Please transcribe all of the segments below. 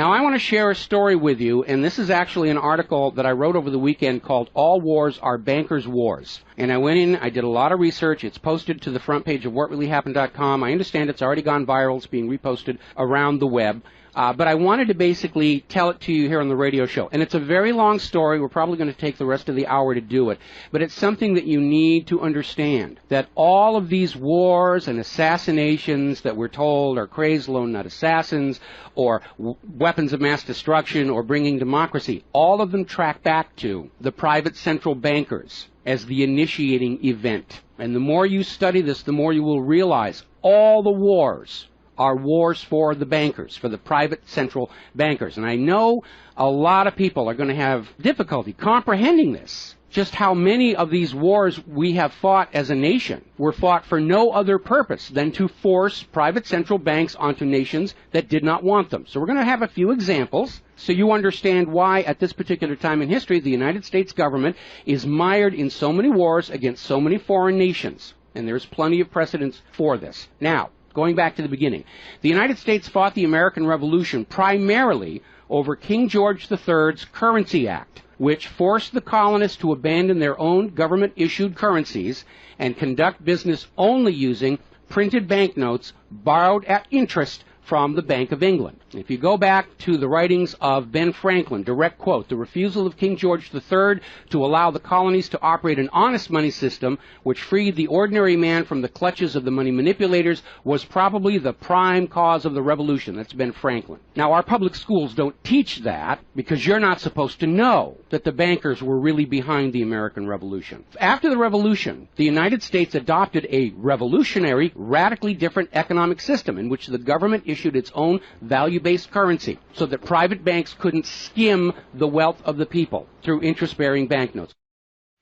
Now, I want to share a story with you, and this is actually an article that I wrote over the weekend called All Wars Are Bankers' Wars. And I went in, I did a lot of research. It's posted to the front page of whatreallyhappened.com. I understand it's already gone viral. It's being reposted around the web. But I wanted to basically tell it to you here on the radio show. And it's a very long story. We're probably going to take the rest of the hour to do it. But it's something that you need to understand, that all of these wars and assassinations that we're told are crazed lone nut assassins or weapons of mass destruction or bringing democracy, all of them track back to the private central bankers as the initiating event. And the more you study this, the more you will realize all the wars are wars for the bankers, for the private central bankers. And I know a lot of people are going to have difficulty comprehending this. Just how many of these wars we have fought as a nation were fought for no other purpose than to force private central banks onto nations that did not want them. So we're going to have a few examples so you understand why at this particular time in history the United States government is mired in so many wars against so many foreign nations. And there's plenty of precedents for this. Now, going back to the beginning, the United States fought the American Revolution primarily over King George III's Currency Act, which forced the colonists to abandon their own government-issued currencies and conduct business only using printed banknotes borrowed at interest from the Bank of England. If you go back to the writings of Ben Franklin, direct quote, the refusal of King George III to allow the colonies to operate an honest money system which freed the ordinary man from the clutches of the money manipulators was probably the prime cause of the revolution. That's Ben Franklin. Now, our public schools don't teach that because you're not supposed to know that the bankers were really behind the American Revolution. After the Revolution, the United States adopted a revolutionary, radically different economic system in which the government issued its own value-based currency so that private banks couldn't skim the wealth of the people through interest-bearing banknotes.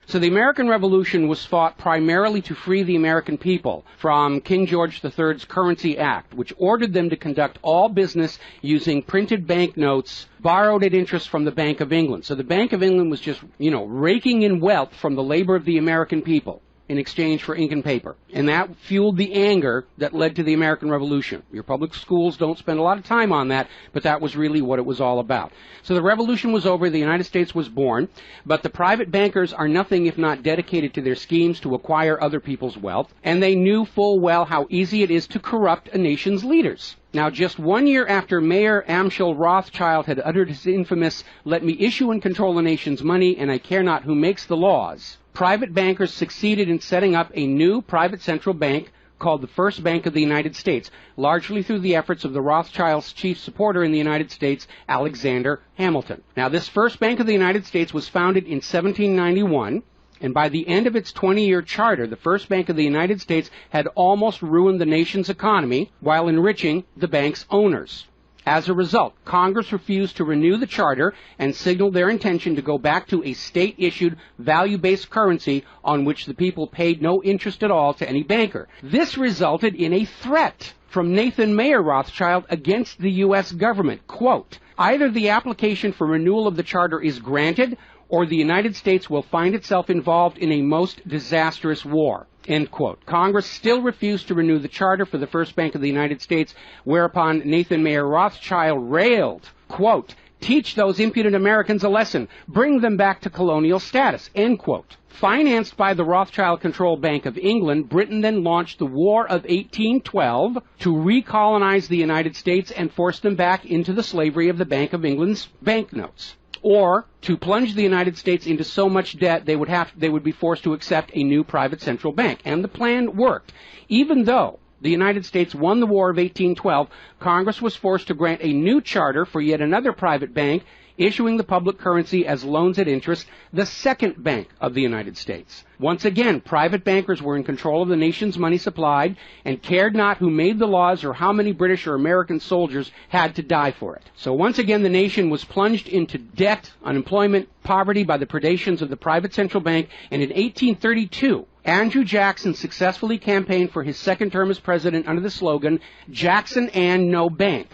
So the American Revolution was fought primarily to free the American people from King George III's Currency Act, which ordered them to conduct all business using printed banknotes borrowed at interest from the Bank of England. So the Bank of England was just, raking in wealth from the labor of the American people in exchange for ink and paper. And that fueled the anger that led to the American Revolution. Your public schools don't spend a lot of time on that, but that was really what it was all about. So the revolution was over, the United States was born, but the private bankers are nothing if not dedicated to their schemes to acquire other people's wealth, and they knew full well how easy it is to corrupt a nation's leaders. Now, just 1 year after Mayor Amschel Rothschild had uttered his infamous, "Let me issue and control the nation's money, and I care not who makes the laws," private bankers succeeded in setting up a new private central bank called the First Bank of the United States, largely through the efforts of the Rothschilds' chief supporter in the United States, Alexander Hamilton. Now, this First Bank of the United States was founded in 1791, and by the end of its 20-year charter, the First Bank of the United States had almost ruined the nation's economy while enriching the bank's owners. As a result, Congress refused to renew the charter and signaled their intention to go back to a state-issued, value-based currency on which the people paid no interest at all to any banker. This resulted in a threat from Nathan Mayer Rothschild against the U.S. government. Quote, "Either the application for renewal of the charter is granted, or the United States will find itself involved in a most disastrous war." End quote. Congress still refused to renew the charter for the First Bank of the United States, whereupon Nathan Mayer Rothschild railed, quote, "Teach those impudent Americans a lesson. Bring them back to colonial status." End quote. Financed by the Rothschild-controlled Bank of England, Britain then launched the War of 1812 to recolonize the United States and force them back into the slavery of the Bank of England's banknotes, or to plunge the United States into so much debt they would be forced to accept a new private central bank. And the plan worked. Even though the United States won the War of 1812, Congress was forced to grant a new charter for yet another private bank, issuing the public currency as loans at interest, the Second Bank of the United States. Once again, private bankers were in control of the nation's money supply and cared not who made the laws or how many British or American soldiers had to die for it. So once again, the nation was plunged into debt, unemployment, poverty by the predations of the private central bank, and in 1832, Andrew Jackson successfully campaigned for his second term as president under the slogan, "Jackson and no bank."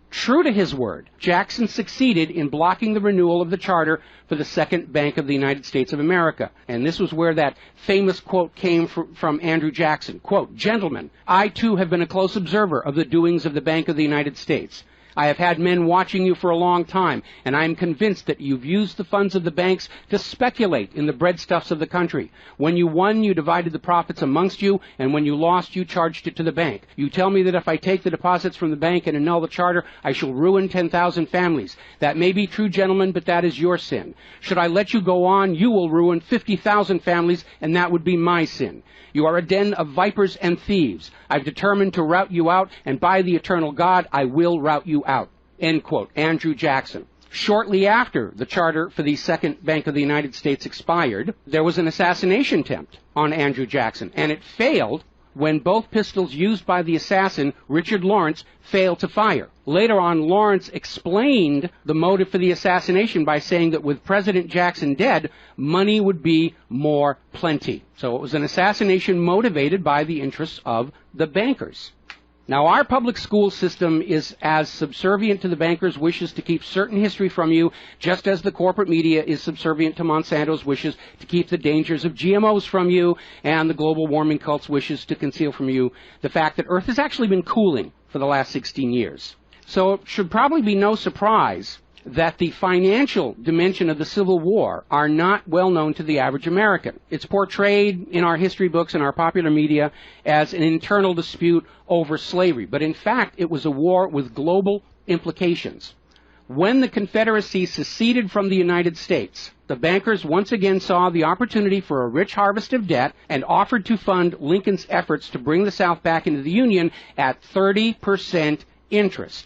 True to his word, Jackson succeeded in blocking the renewal of the charter for the Second Bank of the United States of America. And this was where that famous quote came from Andrew Jackson. Quote, "Gentlemen, I too have been a close observer of the doings of the Bank of the United States. I have had men watching you for a long time, and I am convinced that you've used the funds of the banks to speculate in the breadstuffs of the country. When you won, you divided the profits amongst you, and when you lost, you charged it to the bank. You tell me that if I take the deposits from the bank and annul the charter, I shall ruin 10,000 families. That may be true, gentlemen, but that is your sin. Should I let you go on, you will ruin 50,000 families, and that would be my sin. You are a den of vipers and thieves. I've determined to rout you out, and by the eternal God, I will rout you out. End quote. Andrew Jackson. Shortly after the charter for the Second Bank of the United States expired, there was an assassination attempt on Andrew Jackson, and it failed when both pistols used by the assassin, Richard Lawrence, failed to fire. Later on, Lawrence explained the motive for the assassination by saying that with President Jackson dead, money would be more plenty. So it was an assassination motivated by the interests of the bankers. Now, our public school system is as subservient to the bankers' wishes to keep certain history from you, just as the corporate media is subservient to Monsanto's wishes to keep the dangers of GMOs from you, and the global warming cult's wishes to conceal from you the fact that Earth has actually been cooling for the last 16 years. So it should probably be no surprise that the financial dimension of the Civil War are not well known to the average American. It's portrayed in our history books and our popular media as an internal dispute over slavery, but in fact it was a war with global implications. When the Confederacy seceded from the United States, the bankers once again saw the opportunity for a rich harvest of debt and offered to fund Lincoln's efforts to bring the South back into the Union at 30% interest.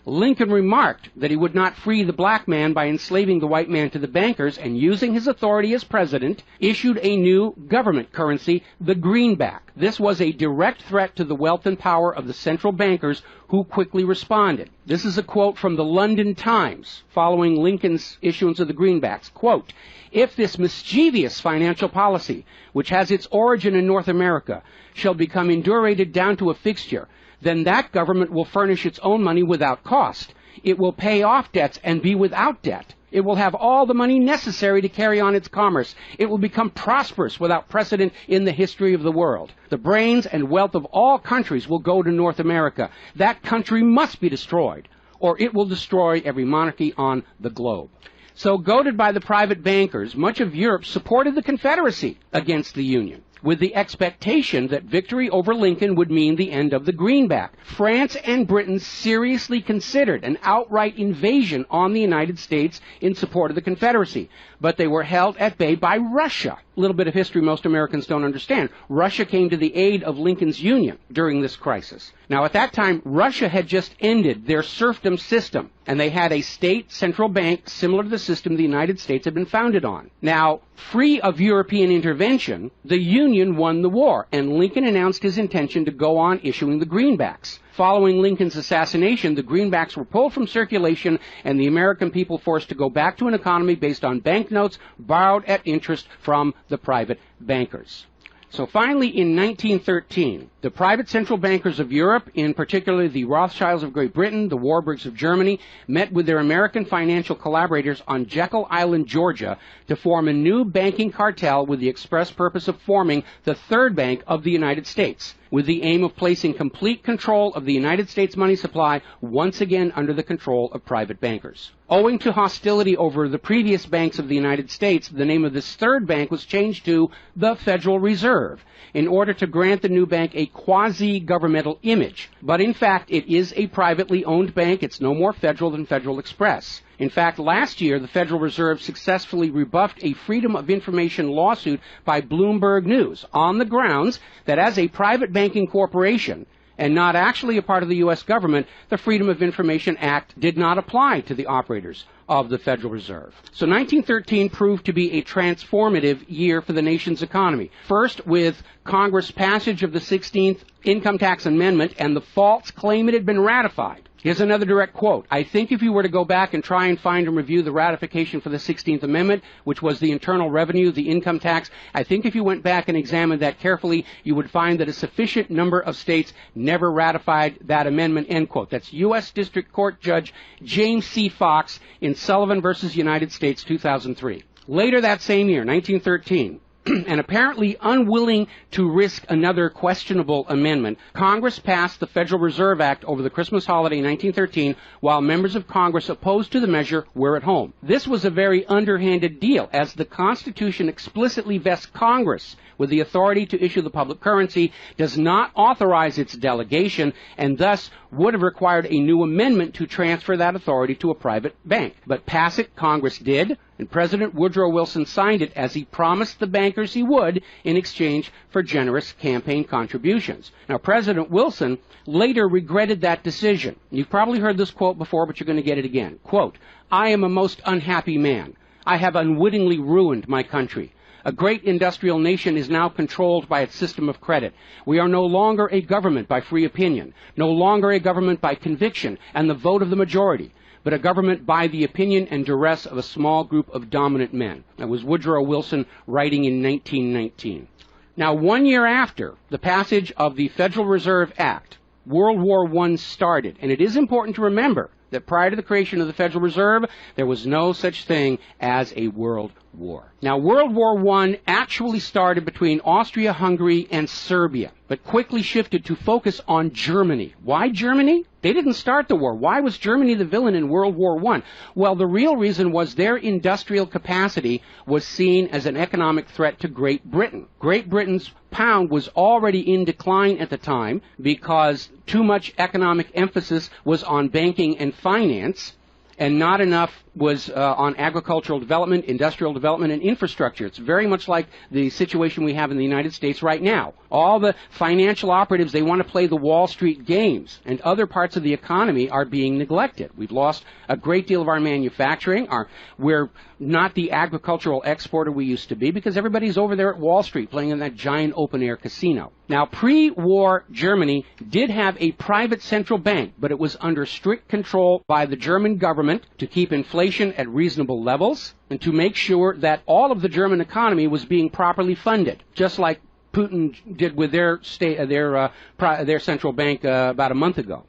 Lincoln remarked that he would not free the black man by enslaving the white man to the bankers, and using his authority as president, issued a new government currency, the greenback. This was a direct threat to the wealth and power of the central bankers, who quickly responded. This is a quote from the London Times following Lincoln's issuance of the greenbacks. Quote, "If this mischievous financial policy, which has its origin in North America, shall become indurated down to a fixture, then that government will furnish its own money without cost. It will pay off debts and be without debt. It will have all the money necessary to carry on its commerce. It will become prosperous without precedent in the history of the world. The brains and wealth of all countries will go to North America. That country must be destroyed, or it will destroy every monarchy on the globe." So, goaded by the private bankers, much of Europe supported the Confederacy against the Union, with the expectation that victory over Lincoln would mean the end of the greenback. France and Britain seriously considered an outright invasion on the United States in support of the Confederacy, but they were held at bay by Russia. A little bit of history most Americans don't understand. Russia came to the aid of Lincoln's Union during this crisis. Now, at that time, Russia had just ended their serfdom system, and they had a state central bank similar to the system the United States had been founded on. Now, free of European intervention, the Union won the war, and Lincoln announced his intention to go on issuing the greenbacks. Following Lincoln's assassination, the greenbacks were pulled from circulation, and the American people forced to go back to an economy based on banknotes borrowed at interest from the private bankers. So finally, in 1913, the private central bankers of Europe, in particular the Rothschilds of Great Britain, the Warburgs of Germany, met with their American financial collaborators on Jekyll Island, Georgia, to form a new banking cartel with the express purpose of forming the Third Bank of the United States, with the aim of placing complete control of the United States money supply once again under the control of private bankers. Owing to hostility over the previous banks of the United States, the name of this third bank was changed to the Federal Reserve, in order to grant the new bank a quasi-governmental image. But in fact, it is a privately owned bank. It's no more federal than Federal Express. In fact, last year, the Federal Reserve successfully rebuffed a Freedom of Information lawsuit by Bloomberg News on the grounds that as a private banking corporation, and not actually a part of the U.S. government, the Freedom of Information Act did not apply to the operators of the Federal Reserve. So 1913 proved to be a transformative year for the nation's economy. First, with Congress' passage of the 16th Income Tax Amendment and the false claim it had been ratified. Here's another direct quote. "I think if you were to go back and try and find and review the ratification for the 16th Amendment, which was the internal revenue, the income tax, I think if you went back and examined that carefully, you would find that a sufficient number of states never ratified that amendment," end quote. That's U.S. District Court Judge James C. Fox in Sullivan v. United States, 2003. Later that same year, 1913, and apparently unwilling to risk another questionable amendment, Congress passed the Federal Reserve Act over the Christmas holiday in 1913, while members of Congress opposed to the measure were at home. This was a very underhanded deal, as the Constitution explicitly vests Congress with the authority to issue the public currency, does not authorize its delegation, and thus would have required a new amendment to transfer that authority to a private bank. But pass it, Congress did, and President Woodrow Wilson signed it as he promised the bankers he would in exchange for generous campaign contributions. Now, President Wilson later regretted that decision. You've probably heard this quote before, but you're going to get it again. Quote, "I am a most unhappy man. I have unwittingly ruined my country. A great industrial nation is now controlled by its system of credit. We are no longer a government by free opinion, no longer a government by conviction and the vote of the majority, but a government by the opinion and duress of a small group of dominant men." That was Woodrow Wilson writing in 1919. Now, 1 year after the passage of the Federal Reserve Act, World War I started, and it is important to remember that prior to the creation of the Federal Reserve, there was no such thing as a world war. Now, World War I actually started between Austria, Hungary, and Serbia, but quickly shifted to focus on Germany. Why Germany? They didn't start the war. Why was Germany the villain in World War I? Well, the real reason was their industrial capacity was seen as an economic threat to Great Britain. Great Britain's pound was already in decline at the time because too much economic emphasis was on banking and finance, and not enough was on agricultural development, industrial development, and infrastructure. It's very much like the situation we have in the United States right now. All the financial operatives, they want to play the Wall Street games, and other parts of the economy are being neglected. We've lost a great deal of our manufacturing. We're not the agricultural exporter we used to be because everybody's over there at Wall Street playing in that giant open-air casino. Now, pre-war Germany did have a private central bank, but it was under strict control by the German government to keep inflation at reasonable levels and to make sure that all of the German economy was being properly funded, just like Putin did with their central bank about a month ago.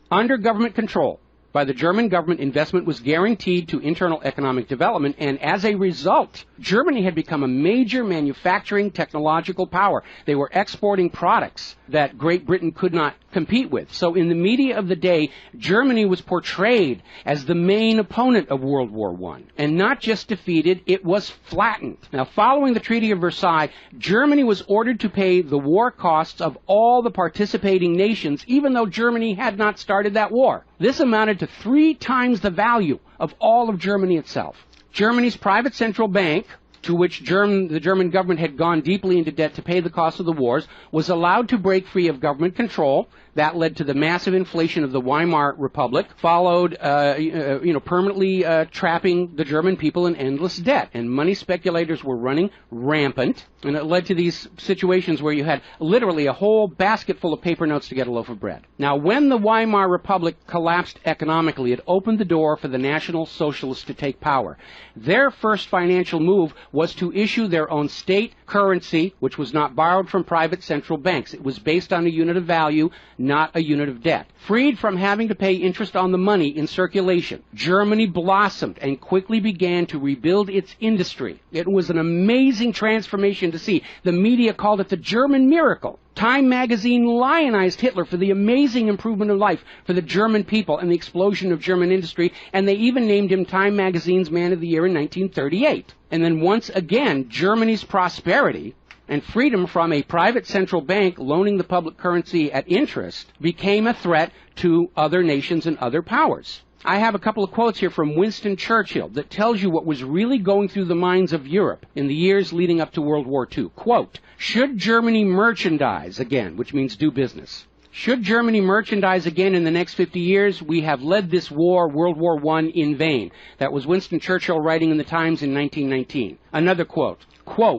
Under government control by the German government, investment was guaranteed to internal economic development, and as a result, Germany had become a major manufacturing technological power. They were exporting products that Great Britain could not compete with. So in the media of the day, Germany was portrayed as the main opponent of World War I. And not just defeated, it was flattened. Now, following the Treaty of Versailles, Germany was ordered to pay the war costs of all the participating nations, even though Germany had not started that war. This amounted to 3 times the value of all of Germany itself. Germany's private central bank, to which the German government had gone deeply into debt to pay the cost of the wars, was allowed to break free of government control. That led to the massive inflation of the Weimar Republic, followed, permanently trapping the German people in endless debt. And money speculators were running rampant, and it led to these situations where you had literally a whole basket full of paper notes to get a loaf of bread. Now, when the Weimar Republic collapsed economically, it opened the door for the National Socialists to take power. Their first financial move was to issue their own state currency, which was not borrowed from private central banks. It was based on a unit of value, not a unit of debt. Freed from having to pay interest on the money in circulation, Germany blossomed and quickly began to rebuild its industry. It was an amazing transformation to see. The media called it the German miracle. Time magazine lionized Hitler for the amazing improvement of life for the German people and the explosion of German industry, and they even named him Time magazine's Man of the Year in 1938. And then once again, Germany's prosperity and freedom from a private central bank loaning the public currency at interest became a threat to other nations and other powers. I have a couple of quotes here from Winston Churchill that tells you what was really going through the minds of Europe in the years leading up to World War II. Quote, "Should Germany merchandise again," which means do business, "should Germany merchandise again in the next 50 years, we have led this war, World War I, in vain." That was Winston Churchill writing in the Times in 1919. Another quote,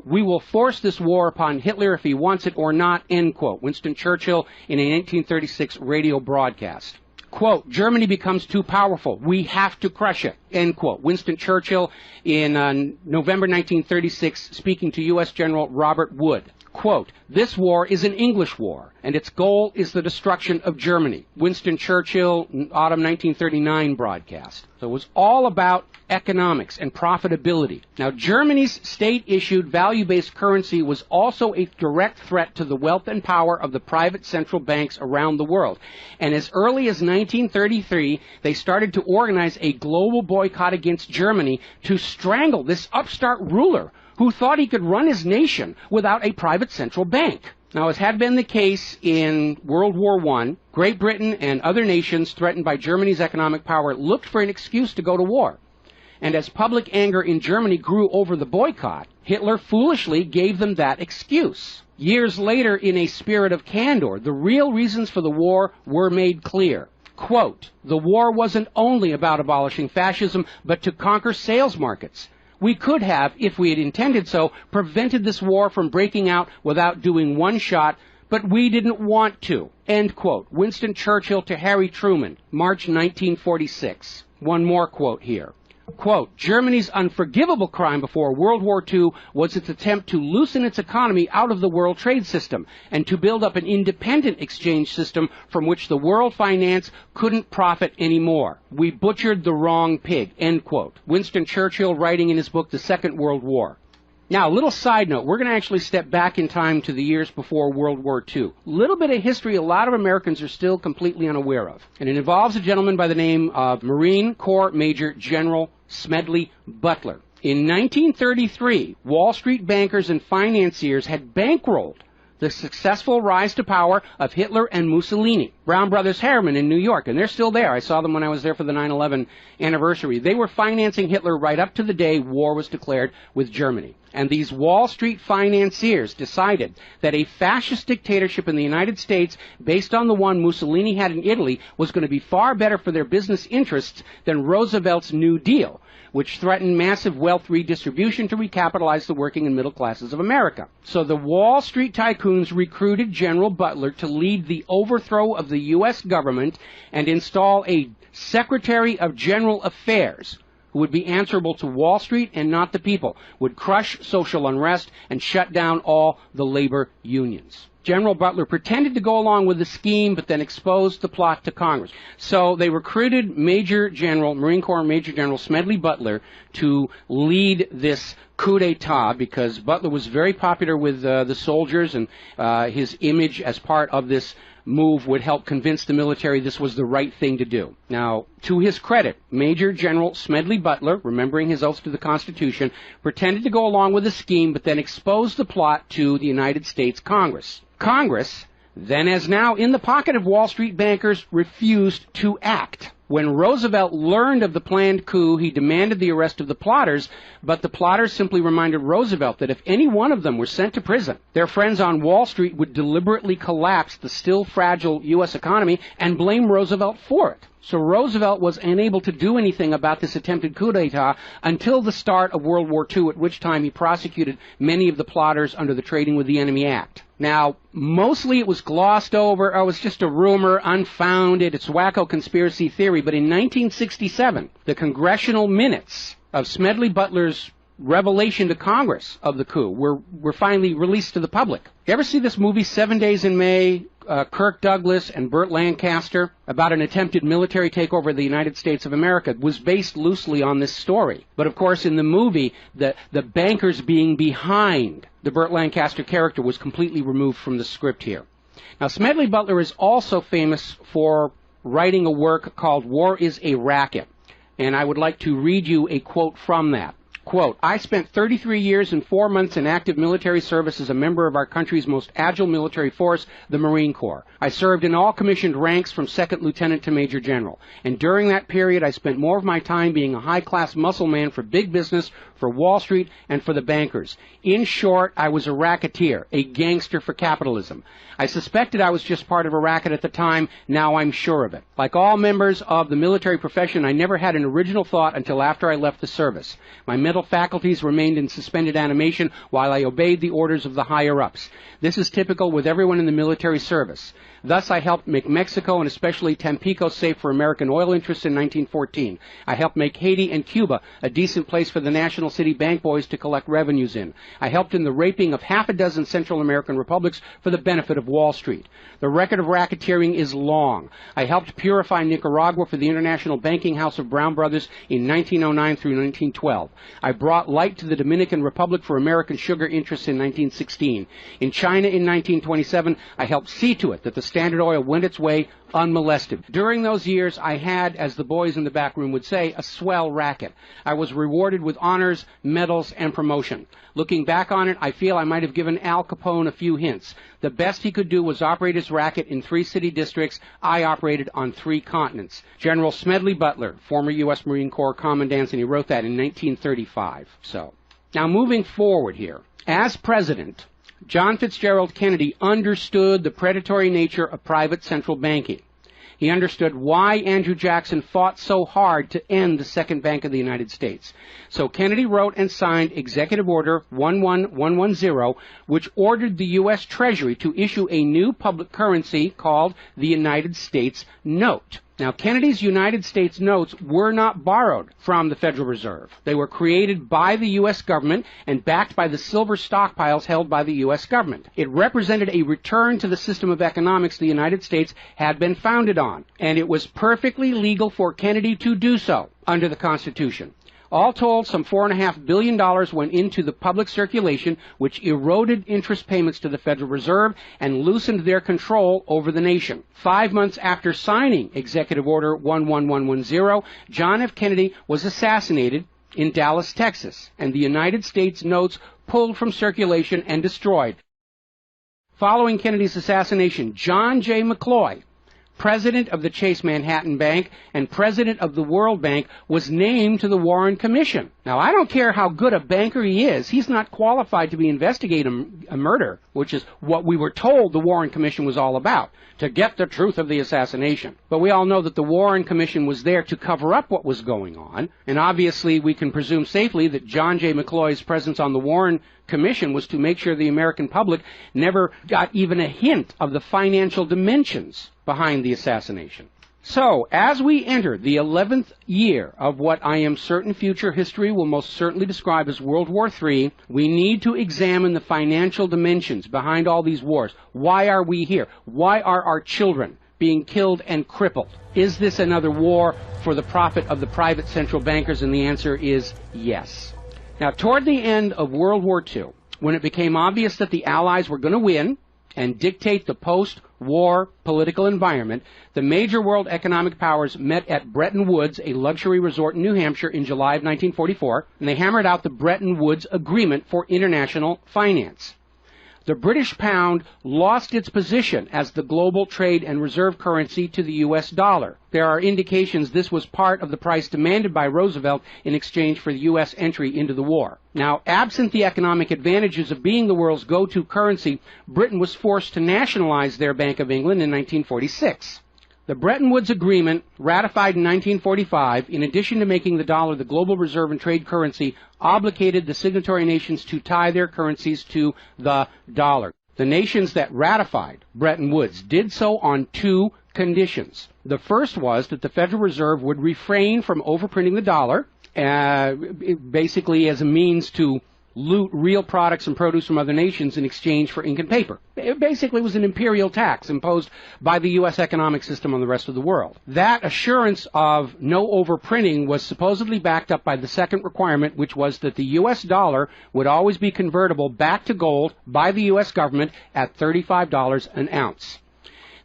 "We will force this war upon Hitler if he wants it or not," end quote. Winston Churchill in a 1936 radio broadcast. Quote, "Germany becomes too powerful. We have to crush it." end quote. Winston Churchill in November 1936 speaking to U.S. General Robert Wood. Quote, "This war is an English war, and its goal is the destruction of Germany." Winston Churchill, autumn 1939 broadcast. So it was all about economics and profitability. Now, Germany's state-issued value-based currency was also a direct threat to the wealth and power of the private central banks around the world. And as early as 1933, they started to organize a global boycott against Germany to strangle this upstart ruler who thought he could run his nation without a private central bank. Now, as had been the case in World War I, Great Britain and other nations threatened by Germany's economic power looked for an excuse to go to war. And as public anger in Germany grew over the boycott, Hitler foolishly gave them that excuse. Years later, in a spirit of candor, the real reasons for the war were made clear. Quote, "The war wasn't only about abolishing fascism, but to conquer sales markets. We could have, if we had intended so, prevented this war from breaking out without doing one shot, but we didn't want to." End quote. Winston Churchill to Harry Truman, March 1946. One more quote here. Quote, "Germany's unforgivable crime before World War II was its attempt to loosen its economy out of the world trade system and to build up an independent exchange system from which the world finance couldn't profit anymore. We butchered the wrong pig." End quote. Winston Churchill writing in his book, The Second World War. Now, a little side note, we're going to actually step back in time to the years before World War II. A little bit of history a lot of Americans are still completely unaware of. And it involves a gentleman by the name of Marine Corps Major General Smedley Butler. In 1933, Wall Street bankers and financiers had bankrolled the successful rise to power of Hitler and Mussolini. Brown Brothers Harriman in New York, and they're still there. I saw them when I was there for the 9/11 anniversary. They were financing Hitler right up to the day war was declared with Germany. And these Wall Street financiers decided that a fascist dictatorship in the United States, based on the one Mussolini had in Italy, was going to be far better for their business interests than Roosevelt's New Deal, which threatened massive wealth redistribution to recapitalize the working and middle classes of America. So the Wall Street tycoons recruited General Butler to lead the overthrow of the U.S. government and install a Secretary of General Affairs who would be answerable to Wall Street and not the people, would crush social unrest and shut down all the labor unions. General Butler pretended to go along with the scheme, but then exposed the plot to Congress. So they recruited Marine Corps Major General Smedley Butler to lead this coup d'etat, because Butler was very popular with the soldiers, and his image as part of this move would help convince the military this was the right thing to do. Now, to his credit, Major General Smedley Butler, remembering his oath to the Constitution, pretended to go along with the scheme, but then exposed the plot to the United States Congress. Congress, then as now in the pocket of Wall Street bankers, refused to act. When Roosevelt learned of the planned coup, he demanded the arrest of the plotters, but the plotters simply reminded Roosevelt that if any one of them were sent to prison, their friends on Wall Street would deliberately collapse the still fragile U.S. economy and blame Roosevelt for it. So Roosevelt was unable to do anything about this attempted coup d'etat until the start of World War II, at which time he prosecuted many of the plotters under the Trading with the Enemy Act. Now, mostly it was glossed over, it was just a rumor, unfounded, it's wacko conspiracy theory, but in 1967, the congressional minutes of Smedley Butler's revelation to Congress of the coup were finally released to the public. You ever see this movie, 7 Days in May, Kirk Douglas and Burt Lancaster, about an attempted military takeover of the United States of America? It was based loosely on this story. But of course, in the movie, the bankers being behind the Burt Lancaster character was completely removed from the script here. Now, Smedley Butler is also famous for writing a work called War is a Racket. And I would like to read you a quote from that. Quote, "I spent 33 years and 4 months in active military service as a member of our country's most agile military force, the Marine Corps. I served in all commissioned ranks from second lieutenant to major general. And during that period, I spent more of my time being a high-class muscle man for big business, for Wall Street, and for the bankers. In short, I was a racketeer, a gangster for capitalism. I suspected I was just part of a racket at the time. Now I'm sure of it. Like all members of the military profession, I never had an original thought until after I left the service. My mental mental faculties remained in suspended animation while I obeyed the orders of the higher-ups. This is typical with everyone in the military service. Thus, I helped make Mexico and especially Tampico safe for American oil interests in 1914. I helped make Haiti and Cuba a decent place for the national city bank boys to collect revenues in. I helped in the raping of half a dozen Central American republics for the benefit of Wall Street. The record of racketeering is long. I helped purify Nicaragua for the International Banking House of Brown Brothers in 1909 through 1912. I brought light to the Dominican Republic for American sugar interests in 1916. In China in 1927, I helped see to it that the Standard Oil went its way unmolested. During those years, I had, as the boys in the back room would say, a swell racket. I was rewarded with honors, medals, and promotion. Looking back on it, I feel I might have given Al Capone a few hints. The best he could do was operate his racket in 3 city districts. I operated on 3 continents. General Smedley Butler, former U.S. Marine Corps Commandant, and he wrote that in 1935. Now moving forward here, as president, John Fitzgerald Kennedy understood the predatory nature of private central banking. He understood why Andrew Jackson fought so hard to end the Second Bank of the United States. So Kennedy wrote and signed Executive Order 11110, which ordered the U.S. Treasury to issue a new public currency called the United States Note. Now, Kennedy's United States notes were not borrowed from the Federal Reserve. They were created by the U.S. government and backed by the silver stockpiles held by the U.S. government. It represented a return to the system of economics the United States had been founded on, and it was perfectly legal for Kennedy to do so under the Constitution. All told, some $4.5 billion went into the public circulation, which eroded interest payments to the Federal Reserve and loosened their control over the nation. 5 months after signing Executive Order 11110, John F. Kennedy was assassinated in Dallas, Texas, and the United States notes pulled from circulation and destroyed. Following Kennedy's assassination, John J. McCloy, president of the Chase Manhattan Bank and president of the World Bank, was named to the Warren Commission. Now, I don't care how good a banker he is, he's not qualified to be investigating a murder, which is what we were told the Warren Commission was all about, to get the truth of the assassination. But we all know that the Warren Commission was there to cover up what was going on, and obviously we can presume safely that John J. McCloy's presence on the Warren Commission was to make sure the American public never got even a hint of the financial dimensions behind the assassination. So, as we enter the 11th year of what I am certain future history will most certainly describe as World War III, we need to examine the financial dimensions behind all these wars. Why are we here? Why are our children being killed and crippled? Is this another war for the profit of the private central bankers? And the answer is yes. Now, toward the end of World War II, when it became obvious that the Allies were going to win and dictate the post-war political environment, the major world economic powers met at Bretton Woods, a luxury resort in New Hampshire, in July of 1944, and they hammered out the Bretton Woods Agreement for international finance. The British pound lost its position as the global trade and reserve currency to the U.S. dollar. There are indications this was part of the price demanded by Roosevelt in exchange for the U.S. entry into the war. Now, absent the economic advantages of being the world's go-to currency, Britain was forced to nationalize their Bank of England in 1946. The Bretton Woods Agreement, ratified in 1945, in addition to making the dollar the global reserve and trade currency, obligated the signatory nations to tie their currencies to the dollar. The nations that ratified Bretton Woods did so on 2 conditions. The first was that the Federal Reserve would refrain from overprinting the dollar, basically as a means to loot real products and produce from other nations in exchange for ink and paper. It basically was an imperial tax imposed by the U.S. economic system on the rest of the world. That assurance of no overprinting was supposedly backed up by the second requirement, which was that the U.S. dollar would always be convertible back to gold by the U.S. government at $35 an ounce.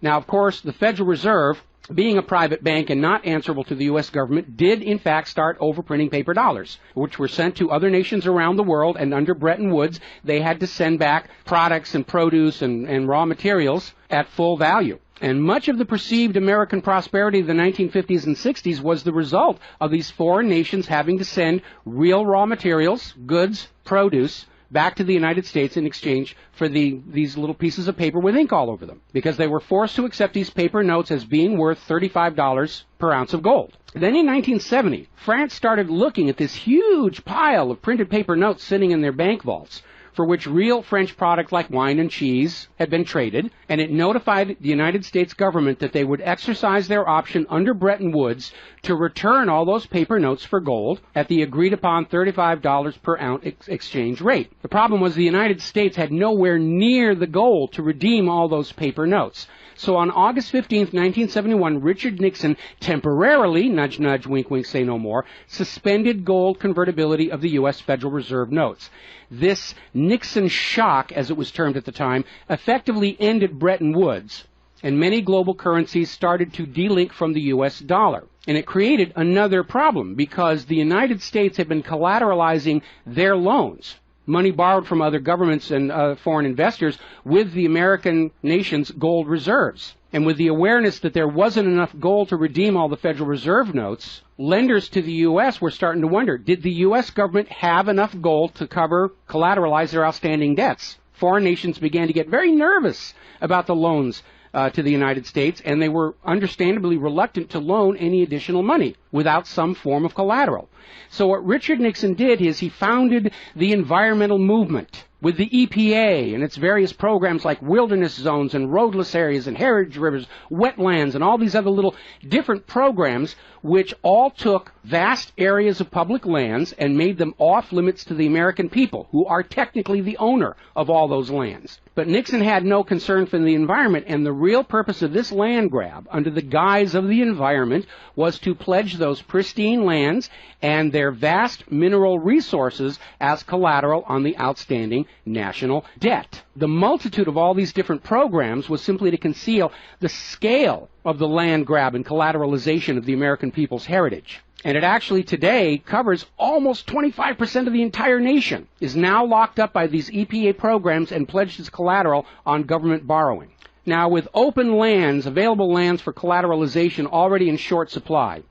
Now, of course, the Federal Reserve, being a private bank and not answerable to the U.S. government, did in fact start overprinting paper dollars, which were sent to other nations around the world, and under Bretton Woods, they had to send back products and produce and raw materials at full value. And much of the perceived American prosperity of the 1950s and 60s was the result of these foreign nations having to send real raw materials, goods, produce, back to the United States in exchange for these little pieces of paper with ink all over them, because they were forced to accept these paper notes as being worth $35 per ounce of gold. Then in 1970, France started looking at this huge pile of printed paper notes sitting in their bank vaults, for which real French products like wine and cheese had been traded, and it notified the United States government that they would exercise their option under Bretton Woods to return all those paper notes for gold at the agreed-upon $35 per ounce exchange rate. The problem was the United States had nowhere near the gold to redeem all those paper notes. So on August 15, 1971, Richard Nixon temporarily, nudge, nudge, wink, wink, say no more, suspended gold convertibility of the U.S. Federal Reserve notes. This Nixon shock, as it was termed at the time, effectively ended Bretton Woods, and many global currencies started to delink from the U.S. dollar. And it created another problem, because the United States had been collateralizing their loans, money borrowed from other governments and foreign investors, with the American nation's gold reserves. And with the awareness that there wasn't enough gold to redeem all the Federal Reserve notes, lenders to the U.S. were starting to wonder, did the U.S. government have enough gold to collateralize their outstanding debts? Foreign nations began to get very nervous about the loans to the United States, and they were understandably reluctant to loan any additional money without some form of collateral. So what Richard Nixon did is he founded the environmental movement with the EPA and its various programs like wilderness zones and roadless areas and heritage rivers, wetlands, and all these other little different programs, which all took vast areas of public lands and made them off limits to the American people, who are technically the owner of all those lands. But Nixon had no concern for the environment, and the real purpose of this land grab, under the guise of the environment, was to pledge those pristine lands and their vast mineral resources as collateral on the outstanding national debt. The multitude of all these different programs was simply to conceal the scale of the land grab and collateralization of the American people's heritage. And it actually today covers almost 25% of the entire nation, is now locked up by these EPA programs and pledged as collateral on government borrowing. Now, with open lands, available lands for collateralization already in short supply,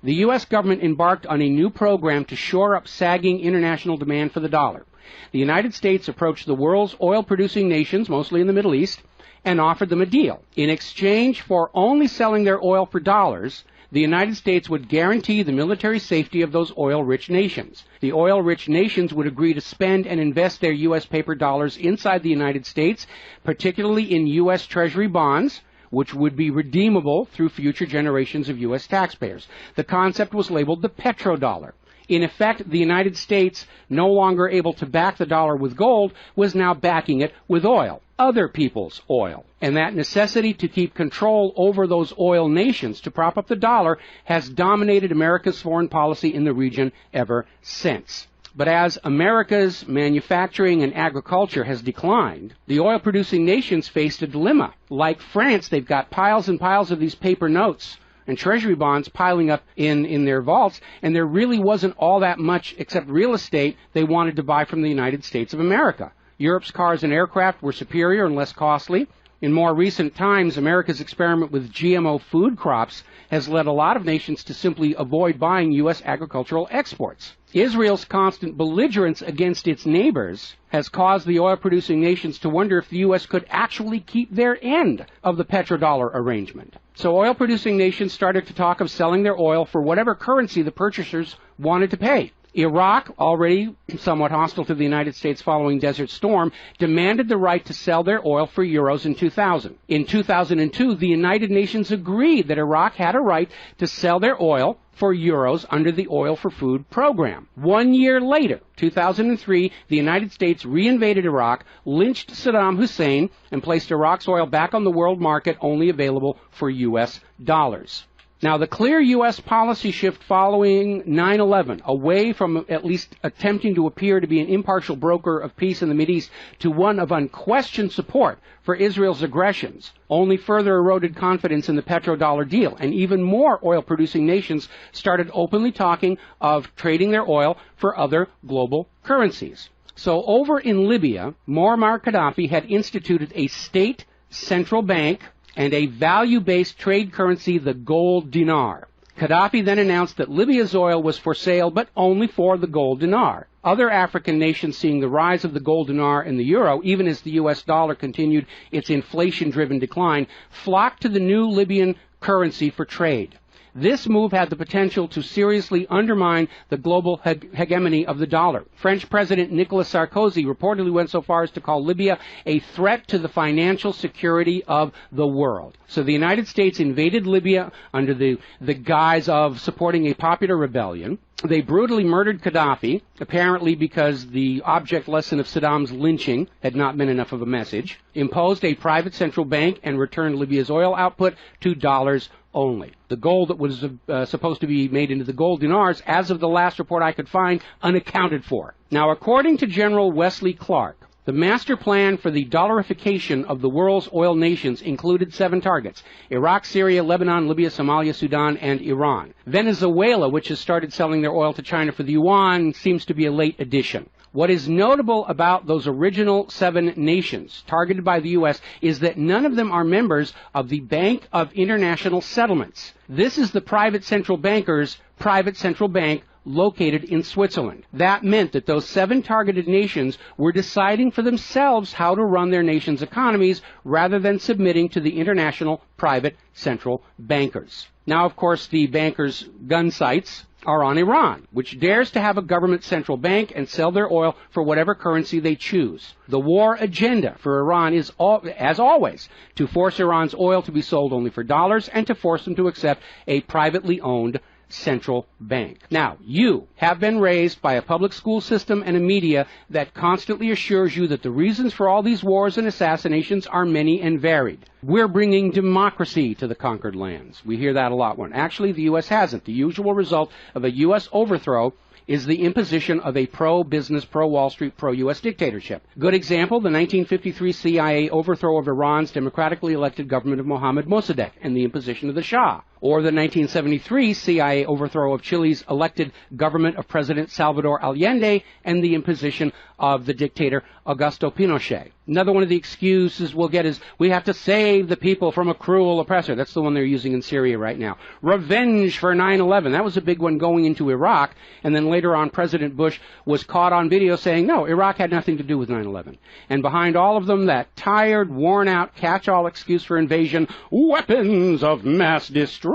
the U.S. government embarked on a new program to shore up sagging international demand for the dollar. The United States approached the world's oil-producing nations, mostly in the Middle East, and offered them a deal. In exchange for only selling their oil for dollars, the United States would guarantee the military safety of those oil-rich nations. The oil-rich nations would agree to spend and invest their U.S. paper dollars inside the United States, particularly in U.S. Treasury bonds, which would be redeemable through future generations of U.S. taxpayers. The concept was labeled the petrodollar. In effect, the United States, no longer able to back the dollar with gold, was now backing it with oil, other people's oil. And that necessity to keep control over those oil nations to prop up the dollar has dominated America's foreign policy in the region ever since. But as America's manufacturing and agriculture has declined, the oil-producing nations faced a dilemma. Like France, they've got piles and piles of these paper notes and treasury bonds piling up in their vaults, and there really wasn't all that much except real estate they wanted to buy from the United States of America. Europe's cars and aircraft were superior and less costly. In more recent times, America's experiment with GMO food crops has led a lot of nations to simply avoid buying U.S. agricultural exports. Israel's constant belligerence against its neighbors has caused the oil-producing nations to wonder if the U.S. could actually keep their end of the petrodollar arrangement. So oil-producing nations started to talk of selling their oil for whatever currency the purchasers wanted to pay. Iraq, already somewhat hostile to the United States following Desert Storm, demanded the right to sell their oil for euros in 2000. In 2002, the United Nations agreed that Iraq had a right to sell their oil for euros under the Oil for Food program. 1 year later, 2003, the United States reinvaded Iraq, lynched Saddam Hussein, and placed Iraq's oil back on the world market, only available for U.S. dollars. Now, the clear U.S. policy shift following 9/11, away from at least attempting to appear to be an impartial broker of peace in the Mideast to one of unquestioned support for Israel's aggressions, only further eroded confidence in the petrodollar deal, and even more oil-producing nations started openly talking of trading their oil for other global currencies. So over in Libya, Muammar Gaddafi had instituted a state central bank and a value-based trade currency, the gold dinar. Gaddafi then announced that Libya's oil was for sale, but only for the gold dinar. Other African nations, seeing the rise of the gold dinar and the euro, even as the U.S. dollar continued its inflation-driven decline, flocked to the new Libyan currency for trade. This move had the potential to seriously undermine the global hegemony of the dollar. French President Nicolas Sarkozy reportedly went so far as to call Libya a threat to the financial security of the world. So the United States invaded Libya under the guise of supporting a popular rebellion. They brutally murdered Gaddafi, apparently because the object lesson of Saddam's lynching had not been enough of a message, imposed a private central bank, and returned Libya's oil output to dollars only. The gold that was supposed to be made into the gold dinars, as of the last report I could find, unaccounted for. Now, according to General Wesley Clark, the master plan for the dollarification of the world's oil nations included 7 targets: Iraq, Syria, Lebanon, Libya, Somalia, Sudan, and Iran. Venezuela, which has started selling their oil to China for the yuan, seems to be a late addition. What is notable about those original 7 nations targeted by the U.S. is that none of them are members of the Bank of International Settlements. This is the private central banker's private central bank located in Switzerland. That meant that those 7 targeted nations were deciding for themselves how to run their nation's economies rather than submitting to the international private central bankers. Now, of course, the bankers' gun sights are on Iran, which dares to have a government central bank and sell their oil for whatever currency they choose. The war agenda for Iran is, as always, to force Iran's oil to be sold only for dollars and to force them to accept a privately owned central bank. Now, you have been raised by a public school system and a media that constantly assures you that the reasons for all these wars and assassinations are many and varied. We're bringing democracy to the conquered lands. We hear that a lot. When actually the U.S. hasn't. The usual result of a U.S. overthrow is the imposition of a pro-business, pro-Wall Street, pro-U.S. dictatorship. Good example, the 1953 CIA overthrow of Iran's democratically elected government of Mohammad Mossadegh and the imposition of the Shah. Or the 1973 CIA overthrow of Chile's elected government of President Salvador Allende and the imposition of the dictator Augusto Pinochet. Another one of the excuses we'll get is we have to save the people from a cruel oppressor. That's the one they're using in Syria right now. Revenge for 9/11. That was a big one going into Iraq. And then later on, President Bush was caught on video saying, no, Iraq had nothing to do with 9/11. And behind all of them, that tired, worn-out, catch-all excuse for invasion, weapons of mass destruction.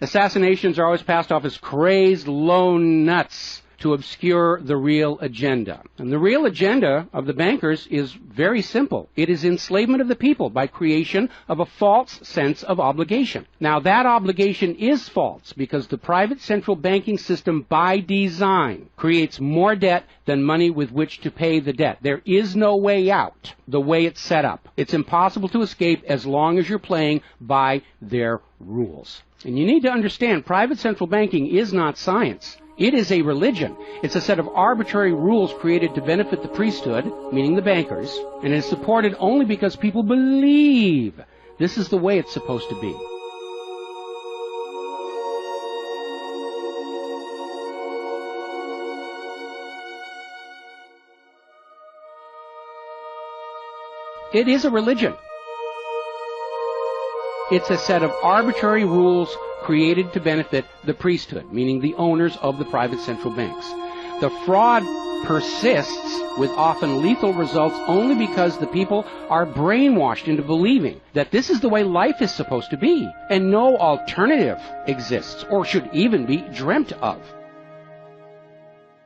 Assassinations are always passed off as crazed lone nuts to obscure the real agenda. And the real agenda of the bankers is very simple. It is enslavement of the people by creation of a false sense of obligation. Now, that obligation is false because the private central banking system by design creates more debt than money with which to pay the debt. There is no way out the way it's set up. It's impossible to escape as long as you're playing by their rules. And you need to understand, private central banking is not science. It is a religion. It's a set of arbitrary rules created to benefit the priesthood, meaning the bankers, and it is supported only because people believe this is the way it's supposed to be. It is a religion. It's a set of arbitrary rules created to benefit the priesthood, meaning the owners of the private central banks. The fraud persists with often lethal results only because the people are brainwashed into believing that this is the way life is supposed to be, and no alternative exists or should even be dreamt of.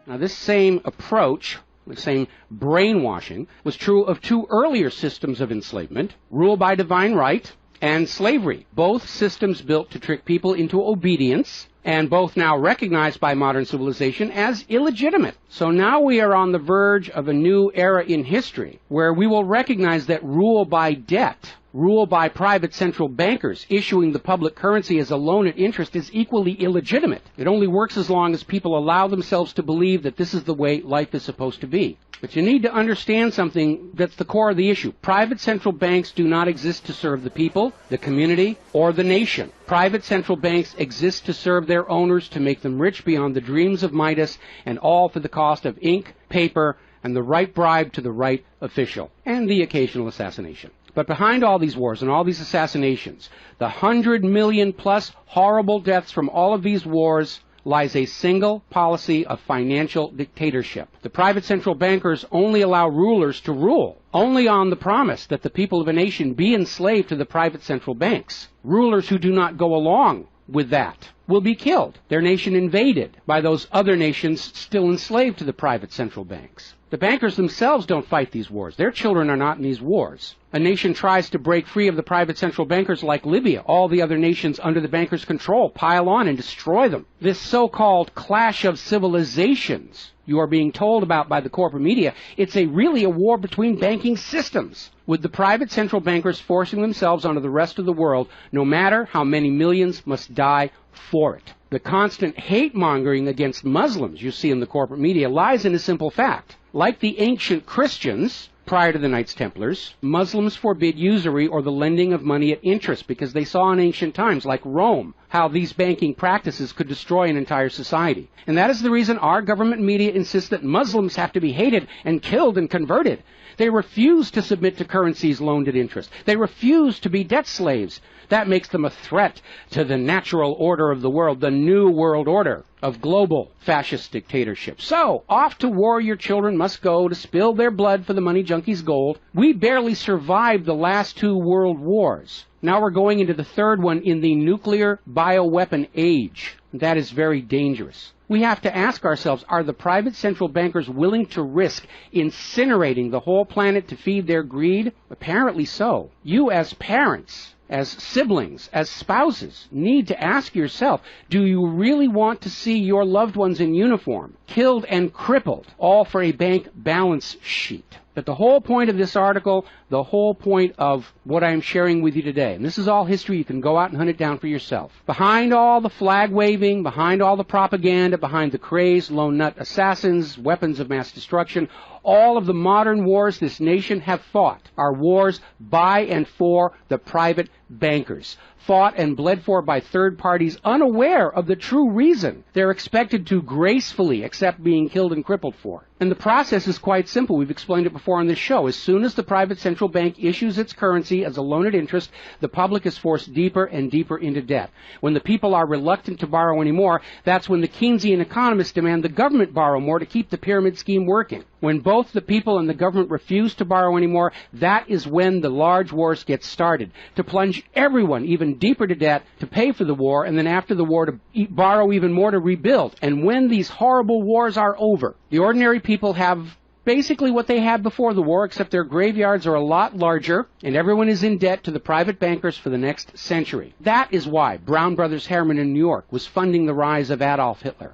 Now, this same approach, the same brainwashing, was true of 2 earlier systems of enslavement, rule by divine right and slavery, both systems built to trick people into obedience, and both now recognized by modern civilization as illegitimate. So now we are on the verge of a new era in history where we will recognize that rule by debt, rule by private central bankers issuing the public currency as a loan at interest is equally illegitimate. It only works as long as people allow themselves to believe that this is the way life is supposed to be. But you need to understand something that's the core of the issue. Private central banks do not exist to serve the people, the community, or the nation. Private central banks exist to serve their owners, to make them rich beyond the dreams of Midas, and all for the cost of ink, paper, and the right bribe to the right official, and the occasional assassination. But behind all these wars and all these assassinations, the 100 million plus horrible deaths from all of these wars lies a single policy of financial dictatorship. The private central bankers only allow rulers to rule, only on the promise that the people of a nation be enslaved to the private central banks. Rulers who do not go along with that will be killed, their nation invaded by those other nations still enslaved to the private central banks. The bankers themselves don't fight these wars. Their children are not in these wars. A nation tries to break free of the private central bankers like Libya. All the other nations under the bankers' control pile on and destroy them. This so-called clash of civilizations you are being told about by the corporate media, it's really a war between banking systems, with the private central bankers forcing themselves onto the rest of the world, no matter how many millions must die for it. The constant hate-mongering against Muslims you see in the corporate media lies in a simple fact. Like the ancient Christians, prior to the Knights Templars, Muslims forbid usury or the lending of money at interest because they saw in ancient times, like Rome, how these banking practices could destroy an entire society. And that is the reason our government media insists that Muslims have to be hated and killed and converted. They refuse to submit to currencies loaned at interest. They refuse to be debt slaves. That makes them a threat to the natural order of the world, the new world order of global fascist dictatorship. So, off to war your children must go to spill their blood for the money junkies' gold. We barely survived the last 2 world wars. Now we're going into the third one in the nuclear bioweapon age. That is very dangerous. We have to ask ourselves, are the private central bankers willing to risk incinerating the whole planet to feed their greed? Apparently so. You as parents, as siblings, as spouses, need to ask yourself, do you really want to see your loved ones in uniform, killed and crippled, all for a bank balance sheet? But the whole point of this article, the whole point of what I'm sharing with you today, and this is all history, you can go out and hunt it down for yourself. Behind all the flag waving, behind all the propaganda, behind the crazed lone nut assassins, weapons of mass destruction, all of the modern wars this nation have fought are wars by and for the private bankers, fought and bled for by third parties unaware of the true reason they're expected to gracefully accept being killed and crippled for. And the process is quite simple. We've explained it before on this show. As soon as the private central bank issues its currency as a loan at interest, the public is forced deeper and deeper into debt. When the people are reluctant to borrow anymore, that's when the Keynesian economists demand the government borrow more to keep the pyramid scheme working. When both the people and the government refuse to borrow anymore, that is when the large wars get started, to plunge everyone even deeper to debt to pay for the war, and then after the war to borrow even more to rebuild. And when these horrible wars are over, the ordinary people have basically what they had before the war, except their graveyards are a lot larger, and everyone is in debt to the private bankers for the next century. That is why Brown Brothers Harriman in New York was funding the rise of Adolf Hitler,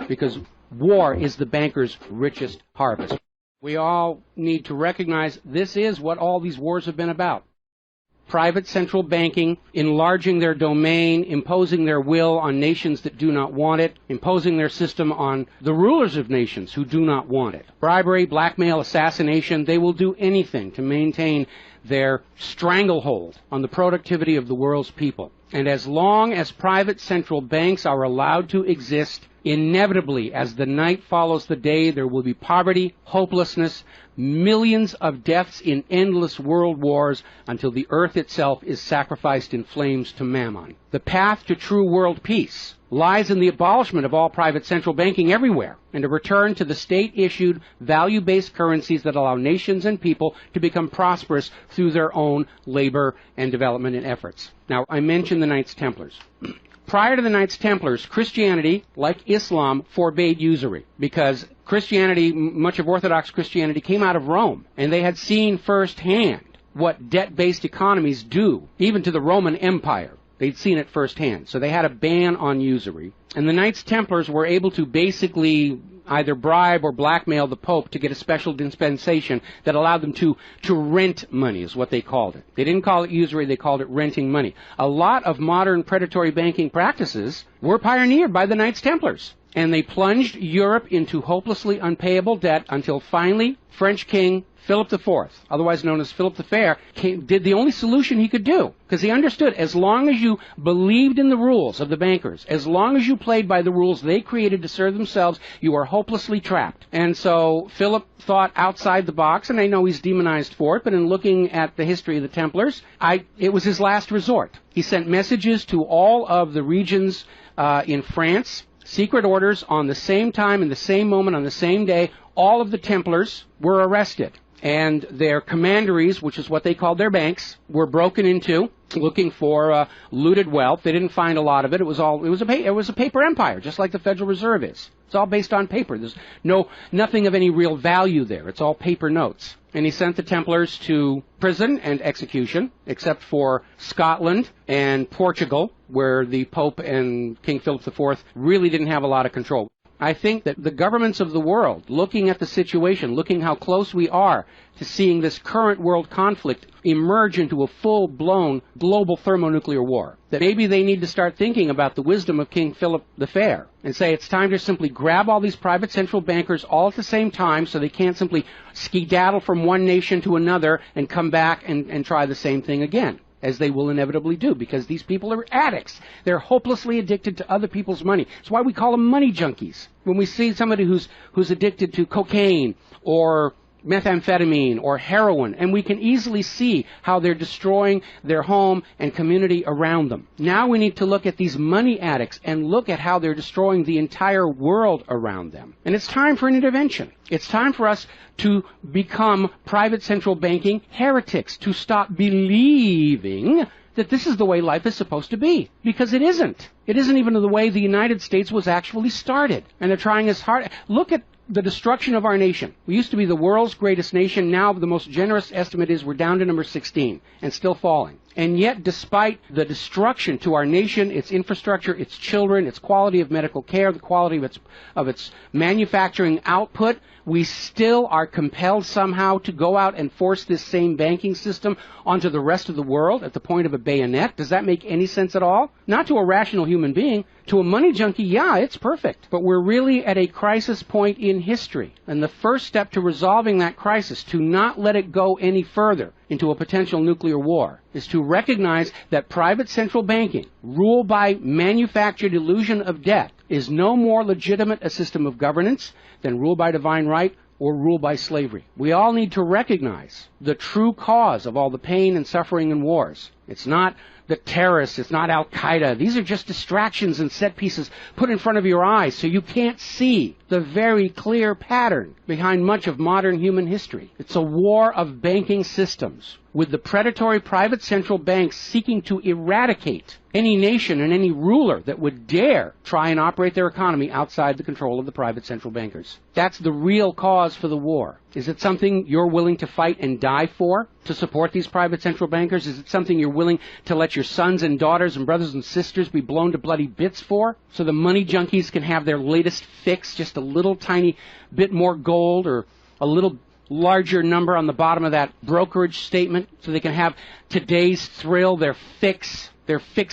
because war is the bankers' richest harvest. We all need to recognize this is what all these wars have been about. Private central banking, enlarging their domain, imposing their will on nations that do not want it, imposing their system on the rulers of nations who do not want it. Bribery, blackmail, assassination, they will do anything to maintain their stranglehold on the productivity of the world's people. And as long as private central banks are allowed to exist, inevitably, as the night follows the day, there will be poverty, hopelessness, millions of deaths in endless world wars until the earth itself is sacrificed in flames to Mammon. The path to true world peace lies in the abolishment of all private central banking everywhere, and a return to the state-issued, value-based currencies that allow nations and people to become prosperous through their own labor and development and efforts. Now, I mentioned the Knights Templars. Prior to the Knights Templars, Christianity, like Islam, forbade usury because Christianity, much of Orthodox Christianity, came out of Rome, and they had seen firsthand what debt-based economies do, even to the Roman Empire. They'd seen it firsthand. So they had a ban on usury. And the Knights Templars were able to basically either bribe or blackmail the Pope to get a special dispensation that allowed them to rent money, is what they called it. They didn't call it usury, they called it renting money. A lot of modern predatory banking practices were pioneered by the Knights Templars. And they plunged Europe into hopelessly unpayable debt until finally French King Philip IV, otherwise known as Philip the Fair, did the only solution he could do, because he understood as long as you believed in the rules of the bankers, as long as you played by the rules they created to serve themselves, you are hopelessly trapped. And so Philip thought outside the box, and I know he's demonized for it, but in looking at the history of the Templars, it was his last resort. He sent messages to all of the regions in France, secret orders on the same time, in the same moment, on the same day. All of the Templars were arrested, and their commanderies, which is what they called their banks, were broken into, looking for looted wealth. They didn't find a lot of it. It was a paper empire, just like the Federal Reserve is. It's all based on paper. There's nothing of any real value there. It's all paper notes. And he sent the Templars to prison and execution, except for Scotland and Portugal, where the Pope and King Philip IV really didn't have a lot of control. I think that the governments of the world, looking at the situation, looking how close we are to seeing this current world conflict emerge into a full-blown global thermonuclear war, that maybe they need to start thinking about the wisdom of King Philip the Fair and say it's time to simply grab all these private central bankers all at the same time so they can't simply skedaddle from one nation to another and come back and try the same thing again, as they will inevitably do, because these people are addicts. They're hopelessly addicted to other people's money. That's why we call them money junkies. When we see somebody who's addicted to cocaine or methamphetamine or heroin, and we can easily see how they're destroying their home and community around them. Now we need to look at these money addicts and look at how they're destroying the entire world around them. And it's time for an intervention. It's time for us to become private central banking heretics, to stop believing that this is the way life is supposed to be. Because it isn't. It isn't even the way the United States was actually started. And they're trying as hard. Look at the destruction of our nation. We used to be the world's greatest nation. Now the most generous estimate is we're down to number 16 and still falling. And yet, despite the destruction to our nation, its infrastructure, its children, its quality of medical care, the quality of its manufacturing output, we still are compelled somehow to go out and force this same banking system onto the rest of the world at the point of a bayonet. Does that make any sense at all? Not to a rational human being. To a money junkie, yeah, it's perfect. But we're really at a crisis point in history. And the first step to resolving that crisis, to not let it go any further into a potential nuclear war, is to recognize that private central banking, ruled by manufactured illusion of debt, is no more legitimate a system of governance than rule by divine right or rule by slavery. We all need to recognize the true cause of all the pain and suffering and wars. It's not the terrorists, it's not Al-Qaeda. These are just distractions and set pieces put in front of your eyes so you can't see the very clear pattern behind much of modern human history. It's a war of banking systems, with the predatory private central banks seeking to eradicate any nation and any ruler that would dare try and operate their economy outside the control of the private central bankers. That's the real cause for the war. Is it something you're willing to fight and die for, to support these private central bankers? Is it something you're willing to let your sons and daughters and brothers and sisters be blown to bloody bits for, so the money junkies can have their latest fix, just a little tiny bit more gold or a little larger number on the bottom of that brokerage statement, so they can have today's thrill, their fix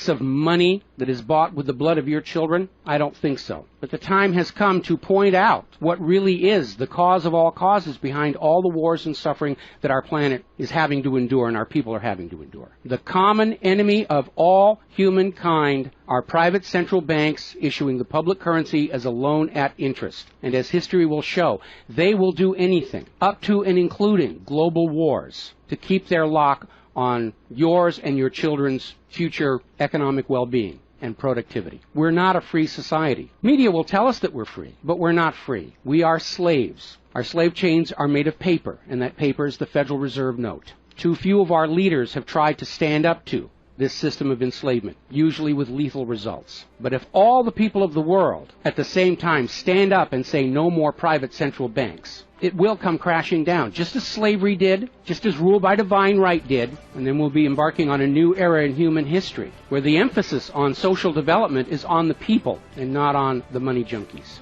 of money that is bought with the blood of your children? I don't think so. But the time has come to point out what really is the cause of all causes behind all the wars and suffering that our planet is having to endure and our people are having to endure. The common enemy of all humankind are private central banks issuing the public currency as a loan at interest. And as history will show, they will do anything, up to and including global wars, to keep their lock on yours and your children's future economic well-being and productivity. We're not a free society. Media will tell us that we're free, but we're not free. We are slaves. Our slave chains are made of paper, and that paper is the Federal Reserve note. Too few of our leaders have tried to stand up to this system of enslavement, usually with lethal results. But if all the people of the world at the same time stand up and say no more private central banks, it will come crashing down, just as slavery did, just as rule by divine right did, and then we'll be embarking on a new era in human history, where the emphasis on social development is on the people and not on the money junkies.